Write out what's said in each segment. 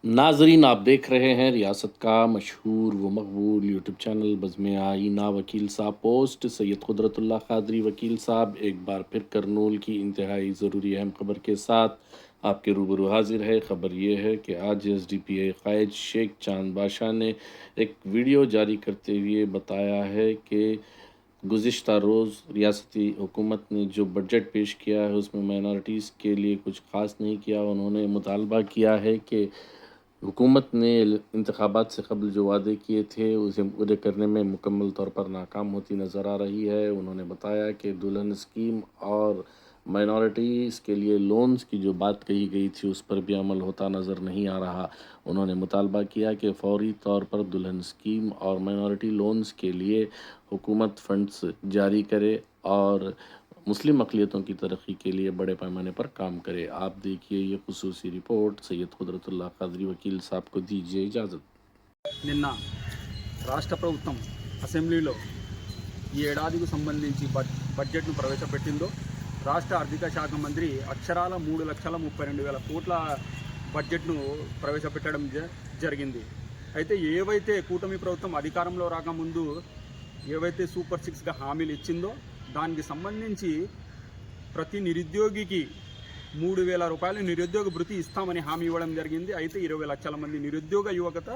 नाजरीन, आप देख रहे हैं रियासत का मशहूर व मकबूल यूट्यूब चैनल बज़्म आईना। वकील साहब पोस्ट सैयद कुदरतुल्लाह क़ादरी वकील साहब एक बार फिर करनूल की इंतहाई ज़रूरी अहम खबर के साथ आपके रूबरू हाजिर है। ख़बर ये है कि आज SDPA क़ायद शेख चांद बादशाह ने एक वीडियो जारी करते हुए बताया है कि गुज़िश्ता रोज़ रियासती हुकूमत ने जो बजट पेश किया है उसमें माइनॉरिटीज़ के लिए कुछ ख़ास नहीं किया। उन्होंने मुतालबा किया है कि हुकूमत ने इंतखाबात से कबल जो वादे किए थे उसे पूरे करने में मुकम्मल तौर पर नाकाम होती नज़र आ रही है। उन्होंने बताया कि दुल्हन स्कीम और माइनॉरिटीज़ के लिए लोन्स की जो बात कही गई थी उस पर भी अमल होता नज़र नहीं आ रहा। उन्होंने मुतालबा किया कि फ़ौरी तौर पर दुल्हन स्कीम और माइनॉरिटी लोन्स के लिए हुकूमत फ़ंड्स जारी करे और मुस्लिम अक़लियतों की तरक्की के लिए बड़े पैमाने पर काम करे। आप देखिए ये ख़ुसूसी रिपोर्ट। सैयद कुदरतुल्लाह क़ादरी वकील साहब को दीजिए इजाज़त। నిన్న రాష్ట్ర ప్రభుత్వం అసెంబ్లీలో ఈ ఏడాదికి సంబంధించి బడ్జెట్ను ప్రవేశపెట్టిందో రాష్ట్ర ఆర్థిక శాఖ మంత్రి అక్షరాల 3,32,000 కోట్ల బడ్జెట్ను ప్రవేశపెట్టడం జరిగింది. అయితే ఏవైతే కూటమి ప్రభుత్వం అధికారంలో రాకముందు ఏవైతే సూపర్ 6గా హామీలు ఇచ్చిందో దానికి సంబంధించి ప్రతి నిరుద్యోగికి 3,000 రూపాయలు నిరుద్యోగ భృతి ఇస్తామని హామీ ఇవ్వడం జరిగింది. అయితే 20 లక్షల మంది నిరుద్యోగ యువత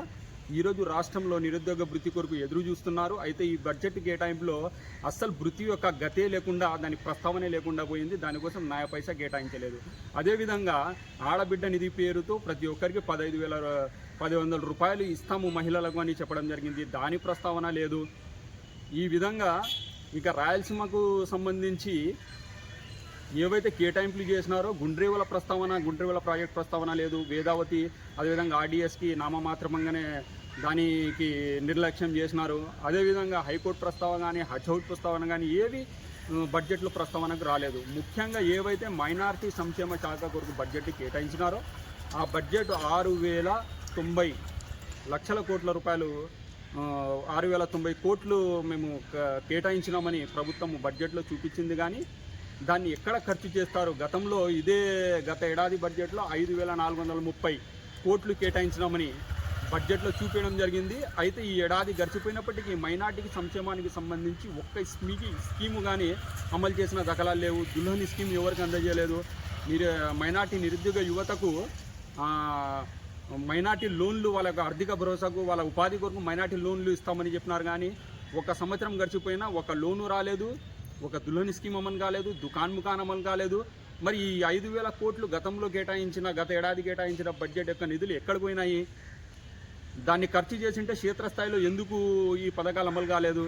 ఈరోజు రాష్ట్రంలో నిరుద్యోగ భృతి కొరకు ఎదురు చూస్తున్నారు. అయితే ఈ బడ్జెట్ కేటాయింపులో అస్సలు భృతి యొక్క గతే లేకుండా, దాని ప్రస్తావనే లేకుండా పోయింది. దానికోసం న్యాయ పైసా కేటాయించలేదు. అదేవిధంగా ఆడబిడ్డ నిధి పేరుతో ప్రతి ఒక్కరికి 1,500 రూపాయలు ఇస్తాము మహిళలకు అని చెప్పడం జరిగింది. దాని ప్రస్తావన లేదు. ఈ విధంగా ఇక రాయలసీమకు సంబంధించి ఏవైతే కేటాయింపులు చేసినారో గుండ్రేవల ప్రాజెక్ట్ ప్రస్తావన లేదు. వేదావతి అదేవిధంగా RDSకి నామమాత్రమంగానే దానికి నిర్లక్ష్యం చేసినారు. అదేవిధంగా హైకోర్టు ప్రస్తావన కానీ హజ్ఔట్ ప్రస్తావన కానీ ఏవి బడ్జెట్లో ప్రస్తావనకు రాలేదు. ముఖ్యంగా ఏవైతే మైనారిటీ సంక్షేమ శాఖ కొరకు బడ్జెట్ కేటాయించినారో ఆ బడ్జెట్ 6,090 లక్షల కోట్ల రూపాయలు 6,090 కోట్లు మేము కేటాయించినామని ప్రభుత్వం బడ్జెట్లో చూపించింది. కానీ దాన్ని ఎక్కడ ఖర్చు చేస్తారు? గతంలో గత ఏడాది బడ్జెట్లో 5,430 కోట్లు కేటాయించినామని బడ్జెట్లో చూపించడం జరిగింది. అయితే ఈ ఏడాది గడిచిపోయినప్పటికీ మైనార్టీకి సంక్షేమానికి సంబంధించి ఒక్క స్కీము కానీ అమలు చేసిన దాఖలాలు లేవు. దుల్హన్ స్కీమ్ ఎవరికి అందజేయలేదు. మైనార్టీ నిరుద్యోగ యువతకు మైనార్టీ లోన్లు, వాళ్ళకు ఆర్థిక భరోసాకు, వాళ్ళ ఉపాధి కొరకు మైనార్టీ లోన్లు ఇస్తామని చెప్పినారు. కానీ ఒక సంవత్సరం గడిచిపోయినా ఒక లోను రాలేదు, ఒక దుల్హన్ స్కీమ్ అమలు కాలేదు, దుకాన్ ముఖాన్ అమలు కాలేదు. మరి ఈ 5,000 కోట్లు గత ఏడాది కేటాయించిన బడ్జెట్ యొక్క నిధులు ఎక్కడ పోయినాయి? దాన్ని ఖర్చు చేసింటే క్షేత్రస్థాయిలో ఎందుకు ఈ పథకాలు అమలు కాలేదు?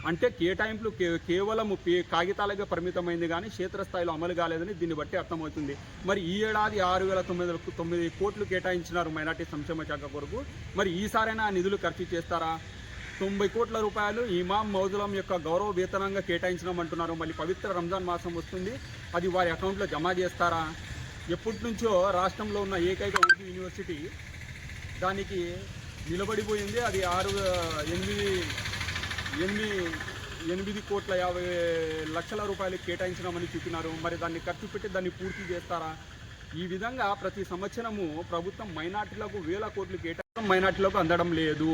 అంటే కేటాయింపులు కేవలం కాగితాలకే పరిమితమైంది కానీ క్షేత్రస్థాయిలో అమలు కాలేదని దీన్ని బట్టి అర్థమవుతుంది. మరి ఈ ఏడాది 6,909 కోట్లు కేటాయించినారు మైనార్టీ సంక్షేమ శాఖ కొరకు. మరి ఈసారైనా ఆ నిధులు ఖర్చు చేస్తారా? 90 కోట్ల రూపాయలు ఇమాం మౌజులం యొక్క గౌరవ వేతనంగా కేటాయించినామంటున్నారు. మళ్ళీ పవిత్ర రంజాన్ మాసం వస్తుంది, అది వారి అకౌంట్లో జమ చేస్తారా? ఎప్పటి నుంచో రాష్ట్రంలో ఉన్న ఏకైక ఉర్దూ యూనివర్సిటీ దానికి నిలబడిపోయింది. అది 8 కోట్ల 50 లక్షల రూపాయలు కేటాయించినామని చెప్పినారు. మరి దాన్ని ఖర్చు పెట్టి దాన్ని పూర్తి చేస్తారా? ఈ విధంగా ప్రతి సంవత్సరము ప్రభుత్వం మైనార్టీలకు 1,000 కోట్లు కేటాయించడం మైనార్టీలకు అందడం లేదు.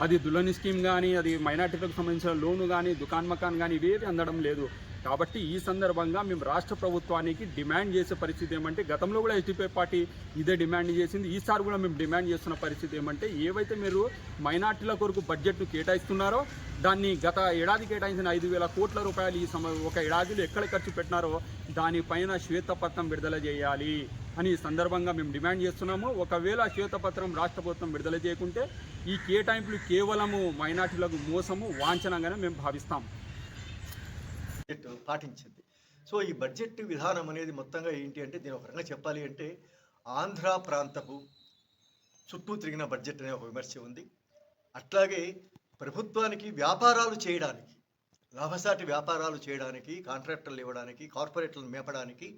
అది దుల్హన్ స్కీమ్ కానీ, అది మైనార్టీలకు సంబంధించిన లోను కానీ, దుకాన్ మకాన్ కానీ ఇవేవి అందడం లేదు. కాబట్టి ఈ సందర్భంగా మేము రాష్ట్ర ప్రభుత్వానికి డిమాండ్ చేసే పరిస్థితి ఏమంటే, గతంలో కూడా SDPI పార్టీ ఇదే డిమాండ్ చేసింది. ఈసారి కూడా మేము డిమాండ్ చేస్తున్న పరిస్థితి ఏమంటే, ఏవైతే మీరు మైనార్టీల కొరకు బడ్జెట్ను కేటాయిస్తున్నారో దాన్ని గత ఏడాది కేటాయించిన 5,000 కోట్ల రూపాయలు ఒక ఏడాదిలో ఎక్కడ ఖర్చు పెట్టినారో దానిపైన శ్వేతపత్రం విడుదల చేయాలి అని ఈ సందర్భంగా మేము డిమాండ్ చేస్తున్నాము. ఒకవేళ శ్వేతపత్రం రాష్ట్ర ప్రభుత్వం విడుదల చేయకుంటే ఈ కేటాయింపులు కేవలము మైనార్టీలకు మోసము, వాంఛనంగానే మేము భావిస్తాం. పాటించింది. సో ఈ బడ్జెట్ విధానం అనేది మొత్తంగా ఏంటి అంటే, దీని ఒక రకంగా చెప్పాలి అంటే ఆంధ్ర ప్రాంతపు చుట్టూ తిరిగిన బడ్జెట్ అనే ఒక విమర్శ ఉంది. అట్లాగే ప్రభుత్వానికి వ్యాపారాలు చేయడానికి, లాభసాటి వ్యాపారాలు చేయడానికి, కాంట్రాక్టర్లు ఇవ్వడానికి, కార్పొరేట్లను మేపడానికి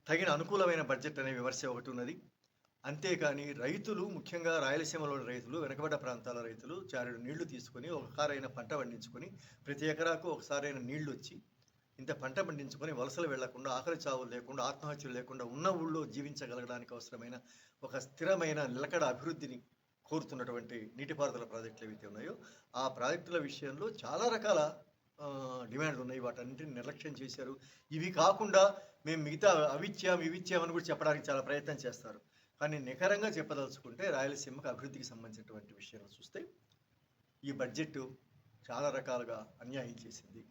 తగిన అనుకూలమైన బడ్జెట్ అనే విమర్శ ఒకటి ఉన్నది. అంతేకాని రైతులు, ముఖ్యంగా రాయలసీమలోని రైతులు, వెనకబడ్డ ప్రాంతాల రైతులు చారెడు నీళ్లు తీసుకొని ఒకసారైన పంట పండించుకొని, ప్రతి ఎకరాకు ఒకసారైన నీళ్లు వచ్చి ఇంత పంట పండించుకొని వలసలు వెళ్లకుండా, ఆకలి చావులు లేకుండా, ఆత్మహత్యలు లేకుండా ఉన్న ఊళ్ళో జీవించగలగడానికి అవసరమైన ఒక స్థిరమైన నిలకడ అభివృద్ధిని కోరుతున్నటువంటి నీటిపారుదల ప్రాజెక్టులు ఏవైతే ఉన్నాయో ఆ ప్రాజెక్టుల విషయంలో చాలా రకాల డిమాండ్లు ఉన్నాయి. వాటన్నింటిని నిర్లక్ష్యం చేశారు. ఇవి కాకుండా మేము మిగతా అవి ఇచ్చామని కూడా చెప్పడానికి చాలా ప్రయత్నం చేస్తారు. కానీ నికరంగా చెప్పదలుచుకుంటే రాయలసీమకు అభివృద్ధికి సంబంధించినటువంటి విషయాలు చూస్తే ఈ బడ్జెట్ చాలా రకాలుగా అన్యాయం చేసింది.